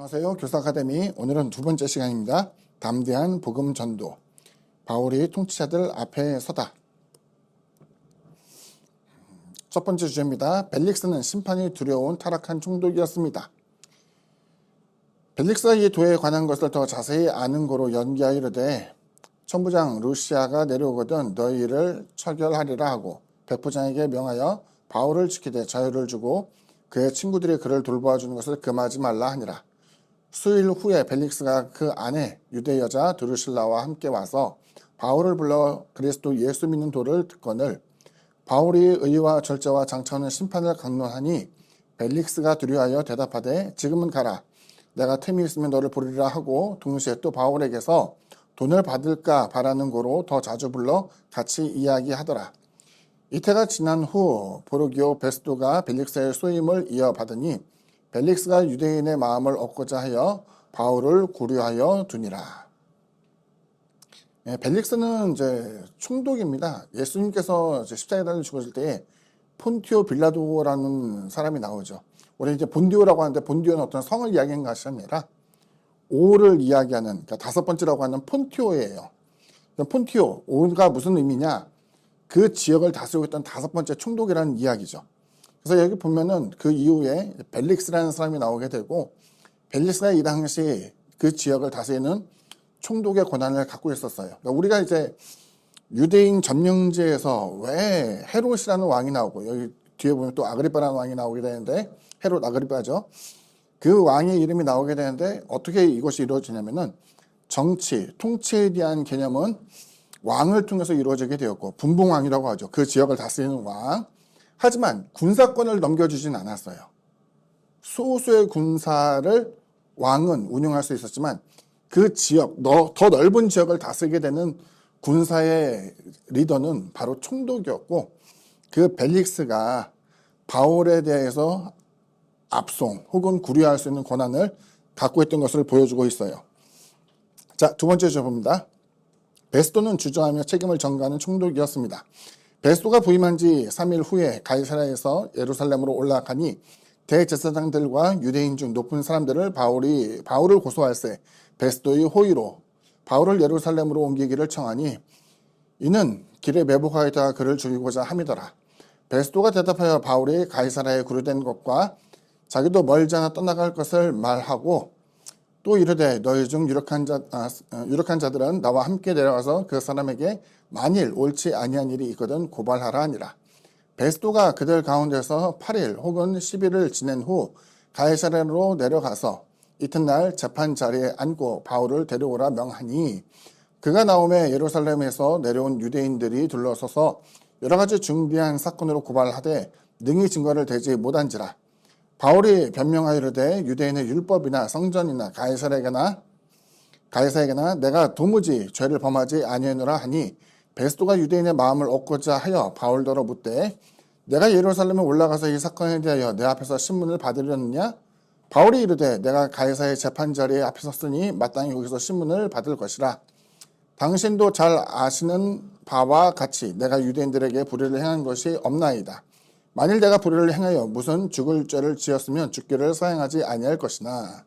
안녕하세요. 교사 아카데미. 오늘은 두 번째 시간입니다. 담대한 복음 전도. 바울이 통치자들 앞에 서다. 첫 번째 주제입니다. 벨릭스는 심판이 두려운 타락한 총독이었습니다. 벨릭스가 이 도에 관한 것을 더 자세히 아는 거로 연기하여 이르되 천부장 루시아가 내려오거든 너희를 처결하리라 하고 백부장에게 명하여 바울을 지키되 자유를 주고 그의 친구들이 그를 돌보아주는 것을 금하지 말라 하니라. 수일 후에 벨릭스가 그 아내 유대 여자 드루실라와 함께 와서 바울을 불러 그리스도 예수 믿는 도를 듣거늘 바울이 의와 절제와 장차오는 심판을 강론하니 벨릭스가 두려워하여 대답하되 지금은 가라. 내가 틈이 있으면 너를 부르리라 하고 동시에 또 바울에게서 돈을 받을까 바라는 고로 더 자주 불러 같이 이야기하더라. 이태가 지난 후 보르기오 베스도가 벨릭스의 소임을 이어받으니 벨릭스가 유대인의 마음을 얻고자 하여 바울을 구류하여 두니라. 벨릭스는 이제 총독입니다. 예수님께서 십자가에 달려 죽으실 때 폰티오 빌라도라는 사람이 나오죠. 우리 이제 본디오라고 하는데 본디오는 어떤 성을 이야기하는 것이 아니라 오를 이야기하는, 그러니까 다섯 번째라고 하는 폰티오예요. 폰티오, 오가 무슨 의미냐? 그 지역을 다스리고 있던 다섯 번째 총독이라는 이야기죠. 그래서 여기 보면은 그 이후에 벨릭스라는 사람이 나오게 되고 벨릭스가 이 당시 그 지역을 다스리는 총독의 권한을 갖고 있었어요. 그러니까 우리가 이제 유대인 점령제에서 왜 헤롯이라는 왕이 나오고 여기 뒤에 보면 또 아그리빠라는 왕이 나오게 되는데 헤롯 아그리빠죠. 그 왕의 이름이 나오게 되는데 어떻게 이것이 이루어지냐면은 정치, 통치에 대한 개념은 왕을 통해서 이루어지게 되었고 분봉왕이라고 하죠. 그 지역을 다스리는 왕. 하지만 군사권을 넘겨주진 않았어요. 소수의 군사를 왕은 운영할 수 있었지만 그 지역, 더 넓은 지역을 다스리게 되는 군사의 리더는 바로 총독이었고 그 벨릭스가 바울에 대해서 압송 혹은 구류할 수 있는 권한을 갖고 있던 것을 보여주고 있어요. 자, 두 번째 주제입니다. 베스도는 주저하며 책임을 전가하는 총독이었습니다. 베스도가 부임한 지 3일 후에 가이사랴에서 예루살렘으로 올라가니 대제사장들과 유대인 중 높은 사람들을 바울을 고소할세 베스도의 호의로 바울을 예루살렘으로 옮기기를 청하니 이는 길에 매복하였다가 그를 죽이고자 함이더라. 베스도가 대답하여 바울이 가이사랴에 구류된 것과 자기도 멀지 않아 떠나갈 것을 말하고 또 이르되 너희 중 유력한 자들은 나와 함께 내려가서 그 사람에게 만일 옳지 아니한 일이 있거든 고발하라 하니라. 베스도가 그들 가운데서 8일 혹은 10일을 지낸 후 가이사랴로 내려가서 이튿날 재판 자리에 앉고 바울을 데려오라 명하니 그가 나오매 예루살렘에서 내려온 유대인들이 둘러서서 여러 가지 중대한 사건으로 고발하되 능히 증거를 대지 못한지라. 바울이 변명하여 이르되 유대인의 율법이나 성전이나 가이사랴에게나 내가 도무지 죄를 범하지 아니하노라 하니 베스도가 유대인의 마음을 얻고자 하여 바울더러 묻되 내가 예루살렘에 올라가서 이 사건에 대하여 내 앞에서 신문을 받으려느냐? 바울이 이르되 내가 가이사의 재판 자리에 앞에 섰으니 마땅히 여기서 신문을 받을 것이라. 당신도 잘 아시는 바와 같이 내가 유대인들에게 불의를 행한 것이 없나이다. 만일 내가 불의를 행하여 무슨 죽을 죄를 지었으면 죽기를 사행하지 아니할 것이나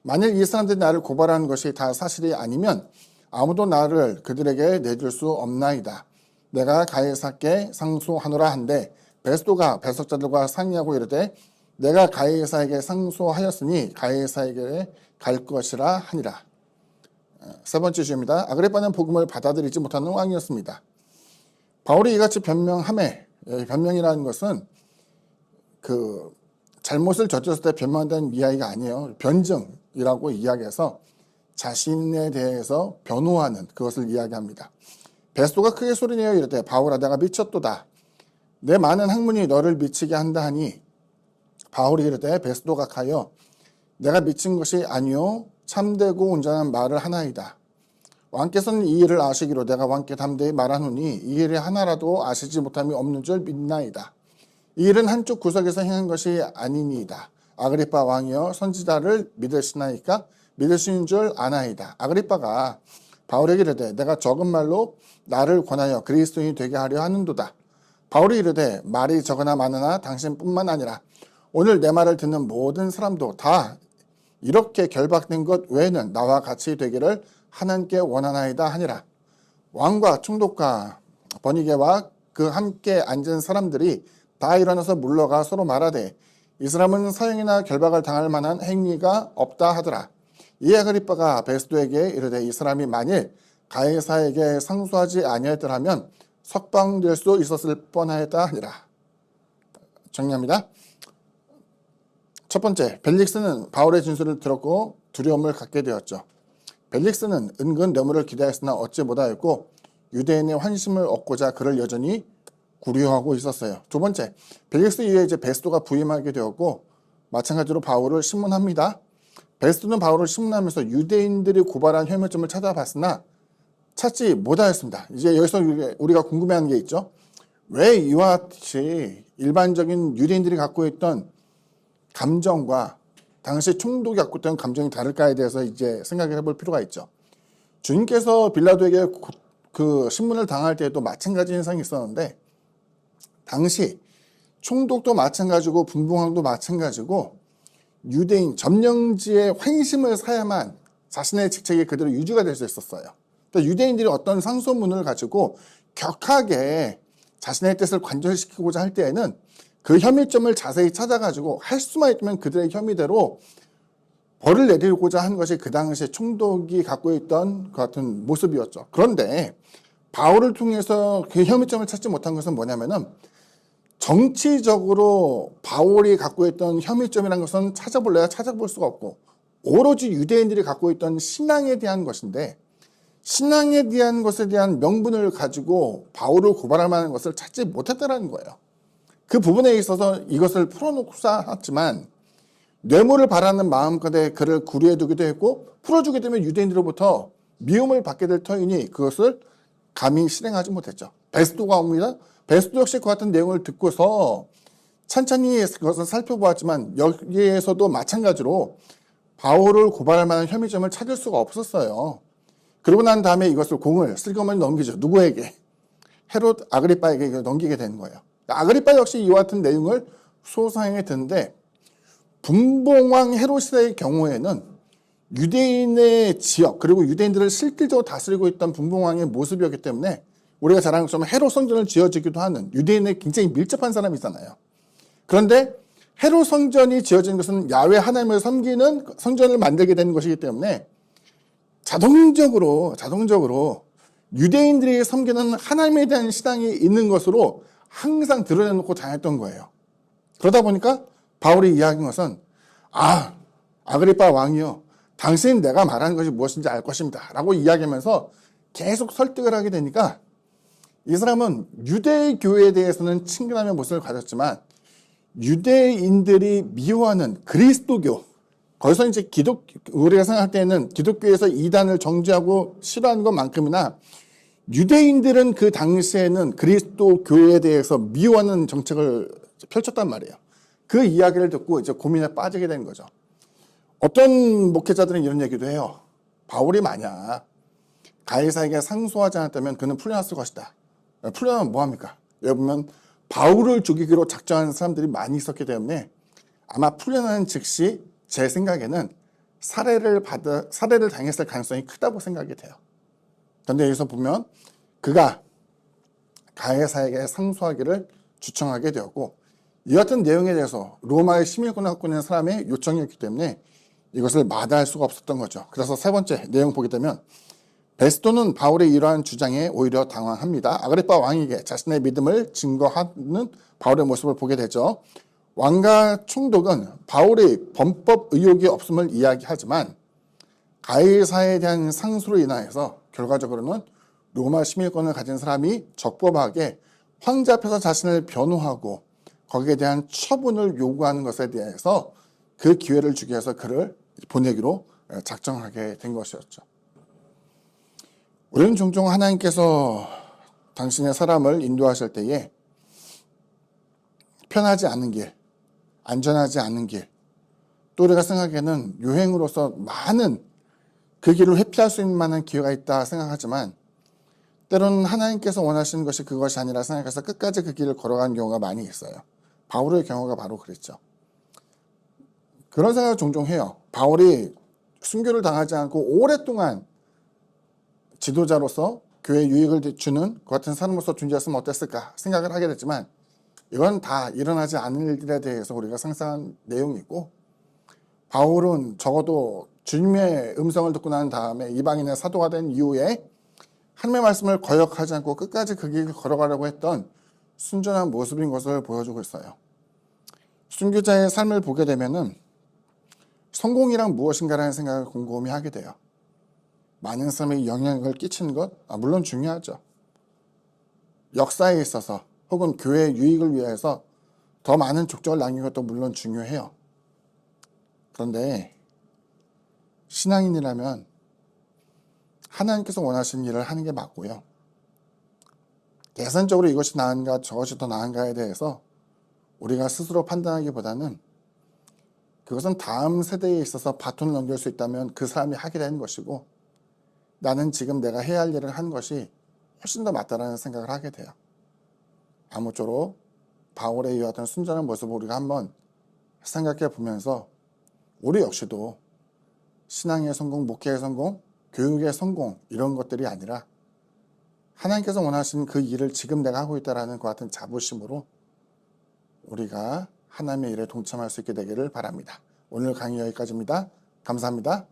만일 이 사람들이 나를 고발하는 것이 다 사실이 아니면 아무도 나를 그들에게 내줄 수 없나이다. 내가 가이사께 상소하노라 한데 베스도가 배석자들과 상의하고 이르되 내가 가이사에게 상소하였으니 가이사에게 갈 것이라 하니라. 세 번째 주제입니다. 아그리빠는 복음을 받아들이지 못하는 왕이었습니다. 바울이 이같이 변명이라는 것은 그 잘못을 저질렀을 때 변명한다는 이야기가 아니에요. 변증이라고 이야기해서 자신에 대해서 변호하는 그것을 이야기합니다. 베스도가 크게 소리내어 이르되 바울아 내가 미쳤도다. 내 많은 학문이 너를 미치게 한다 하니 바울이 이르되 베스도가 가여 내가 미친 것이 아니요 참되고 온전한 말을 하나이다. 왕께서는 이 일을 아시기로 내가 왕께 담대히 말하노니 이 일이 하나라도 아시지 못함이 없는 줄 믿나이다. 이 일은 한쪽 구석에서 행한 것이 아니니이다. 아그리빠 왕이여 선지자를 믿으시나이까? 믿으시는 줄 아나이다. 아그리빠가 바울에게 이르되 내가 적은 말로 나를 권하여 그리스도인이 되게 하려 하는도다. 바울이 이르되 말이 적으나 많으나 당신뿐만 아니라 오늘 내 말을 듣는 모든 사람도 다 이렇게 결박된 것 외에는 나와 같이 되기를 하나님께 원하나이다 하니라. 왕과 총독과 번이게와 그 함께 앉은 사람들이 다 일어나서 물러가 서로 말하되 이 사람은 사형이나 결박을 당할 만한 행위가 없다 하더라. 이에 아그리빠가 베스도에게 이르되 이 사람이 만일 가이사에게 상소하지 아니하였더라면 석방될 수 있었을 뻔하였다 하니라. 정리합니다. 첫 번째, 벨릭스는 바울의 진술을 들었고 두려움을 갖게 되었죠. 벨릭스는 은근 뇌물을 기대했으나 얻지 못하였고 유대인의 환심을 얻고자 그를 여전히 구려하고 있었어요. 두 번째, 벨릭스 이후에 이제 베스도가 부임하게 되었고 마찬가지로 바울을 신문합니다. 베스도는 바울을 신문하면서 유대인들이 고발한 혐의점을 찾아봤으나 찾지 못하였습니다. 이제 여기서 우리가 궁금해하는 게 있죠. 왜 이와 같이 일반적인 유대인들이 갖고 있던 감정과 당시 총독이 갖고 있던 감정이 다를까에 대해서 이제 생각해 볼 필요가 있죠. 주님께서 빌라도에게 그 신문을 당할 때도 마찬가지 현상이 있었는데 당시 총독도 마찬가지고 분봉왕도 마찬가지고 유대인 점령지의 환심을 사야만 자신의 직책이 그대로 유지가 될 수 있었어요. 그러니까 유대인들이 어떤 상소문을 가지고 격하게 자신의 뜻을 관철시키고자 할 때에는 그 혐의점을 자세히 찾아가지고 할 수만 있으면 그들의 혐의대로 벌을 내리고자 한 것이 그 당시에 총독이 갖고 있던 그 같은 모습이었죠. 그런데 바울을 통해서 그 혐의점을 찾지 못한 것은 뭐냐면은 정치적으로 바울이 갖고 있던 혐의점이라는 것은 찾아볼래야 찾아볼 수가 없고 오로지 유대인들이 갖고 있던 신앙에 대한 것인데 신앙에 대한 것에 대한 명분을 가지고 바울을 고발할 만한 것을 찾지 못했다는 거예요. 그 부분에 있어서 이것을 풀어놓고자 했지만 뇌물을 바라는 마음까지 그를 구류해 두기도 했고 풀어주게 되면 유대인들로부터 미움을 받게 될 터이니 그것을 감히 실행하지 못했죠. 베스도가 옵니다. 베스도 역시 그 같은 내용을 듣고서 찬찬히 그것을 살펴보았지만 여기에서도 마찬가지로 바울을 고발할 만한 혐의점을 찾을 수가 없었어요. 그러고 난 다음에 이것을 공을 슬그머니 넘기죠. 누구에게? 헤롯 아그리빠에게 넘기게 되는 거예요. 아그리빠 역시 이와 같은 내용을 소상하게 듣는데 분봉왕 헤롯의 경우에는 유대인의 지역 그리고 유대인들을 실질적으로 다스리고 있던 분봉왕의 모습이었기 때문에 우리가 잘 아는 것처럼 헤롯 성전을 지어지기도 하는 유대인에 굉장히 밀접한 사람이잖아요. 그런데 헤롯 성전이 지어진 것은 야훼 하나님을 섬기는 성전을 만들게 되는 것이기 때문에 자동적으로 유대인들이 섬기는 하나님에 대한 신앙이 있는 것으로 항상 드러내놓고 다녔던 거예요. 그러다 보니까 바울이 이야기한 것은 아그리빠 왕이요 당신 내가 말하는 것이 무엇인지 알 것입니다 라고 이야기하면서 계속 설득을 하게 되니까 이 사람은 유대교에 대해서는 친근함의 모습을 가졌지만 유대인들이 미워하는 그리스도교 거기서 이제 우리가 생각할 때는 기독교에서 이단을 정죄하고 싫어하는 것만큼이나 유대인들은 그 당시에는 그리스도교에 대해서 미워하는 정책을 펼쳤단 말이에요. 그 이야기를 듣고 이제 고민에 빠지게 된 거죠. 어떤 목회자들은 이런 얘기도 해요. 바울이 만약 가이사에게 상소하지 않았다면 그는 풀려났을 것이다. 풀려나면 뭐합니까? 여기 보면 바울을 죽이기로 작정하는 사람들이 많이 있었기 때문에 아마 풀려나는 즉시 제 생각에는 살해를 당했을 가능성이 크다고 생각이 돼요. 그런데 여기서 보면 그가 가이사에게 상소하기를 주청하게 되었고 이 같은 내용에 대해서 로마의 시민권을 갖고 있는 사람의 요청이었기 때문에 이것을 마다할 수가 없었던 거죠. 그래서 세 번째 내용 보게 되면 베스도는 바울의 이러한 주장에 오히려 당황합니다. 아그리빠 왕에게 자신의 믿음을 증거하는 바울의 모습을 보게 되죠. 왕과 총독은 바울의 범법 의혹이 없음을 이야기하지만 가이사에 대한 상소로 인하여서 결과적으로는 로마 시민권을 가진 사람이 적법하게 황제 앞에서 자신을 변호하고 거기에 대한 처분을 요구하는 것에 대해서 그 기회를 주기 위해서 그를 보내기로 작정하게 된 것이었죠. 우리는 종종 하나님께서 당신의 사람을 인도하실 때에 편하지 않은 길, 안전하지 않은 길, 또 우리가 생각에는 유행으로서 많은 그 길을 회피할 수 있는 만한 기회가 있다 생각하지만 때로는 하나님께서 원하시는 것이 그것이 아니라 생각해서 끝까지 그 길을 걸어간 경우가 많이 있어요. 바울의 경우가 바로 그랬죠. 그런 생각을 종종 해요. 바울이 순교를 당하지 않고 오랫동안 지도자로서 교회에 유익을 주는 그 같은 사람으로서 존재했으면 어땠을까 생각을 하게 됐지만 이건 다 일어나지 않을 일들에 대해서 우리가 상상한 내용이고, 바울은 적어도 주님의 음성을 듣고 난 다음에 이방인의 사도가 된 이후에 하나님의 말씀을 거역하지 않고 끝까지 그 길을 걸어가려고 했던 순전한 모습인 것을 보여주고 있어요. 순교자의 삶을 보게 되면은 성공이란 무엇인가라는 생각을 곰곰이 하게 돼요. 많은 사람에게 영향을 끼치는 것, 물론 중요하죠. 역사에 있어서 혹은 교회의 유익을 위해서 더 많은 족적을 남긴 것도 물론 중요해요. 그런데 신앙인이라면 하나님께서 원하시는 일을 하는 게 맞고요. 계산적으로 이것이 나은가 저것이 더 나은가에 대해서 우리가 스스로 판단하기보다는 그것은 다음 세대에 있어서 바톤을 넘길 수 있다면 그 사람이 하게 되는 것이고, 나는 지금 내가 해야 할 일을 하는 것이 훨씬 더 맞다라는 생각을 하게 돼요. 아무쪼록 바울의 이와 같은 순전한 모습을 우리가 한번 생각해 보면서 우리 역시도 신앙의 성공, 목회의 성공, 교육의 성공 이런 것들이 아니라 하나님께서 원하시는 그 일을 지금 내가 하고 있다라는 것 같은 자부심으로 우리가 하나님의 일에 동참할 수 있게 되기를 바랍니다. 오늘 강의 여기까지입니다. 감사합니다.